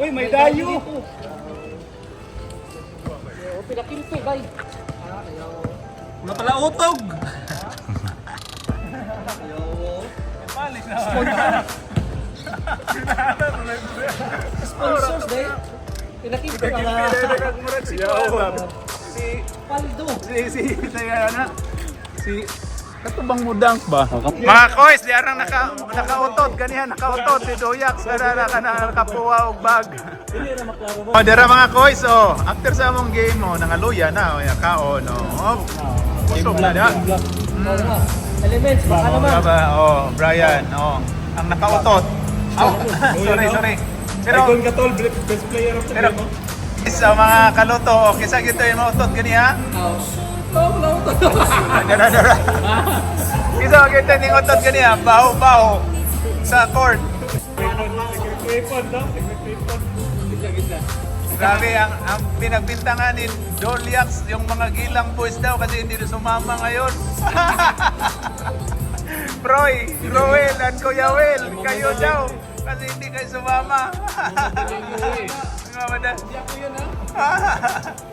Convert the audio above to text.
Uy, may dayo! Pinakilpi, bay. Wala pala utog! Balik na. Sponsors, day. Pinakilpi pala. Si Paldo. si katubang mudang ba? Mga kois, di arang nakautot ganihan, nakautot si Doyak sa nakapuwa og bag. Oh, dira mga kois, oh, after sa among game mo, nangaluya na, oh, kaon, oh. Kusog na da. Elements, baka naman. Oh, Brian, oh. Ang nakautot. Oh, sorry. Pero Katol, best player of the pero sa mga kaluto, okay sa gito yung mautot ganiha. Dara. Isa kita ning utot ganiya, baho sa court. weapon, no? Grabe ang pinagbintangan ni Doliax yung mga gilang boys daw kasi hindi na sumama ngayon. Proy, Roel at Kuya Will, kayo daw kasi hindi kayo sumama. Mga madal. Hindi ako yun, ha?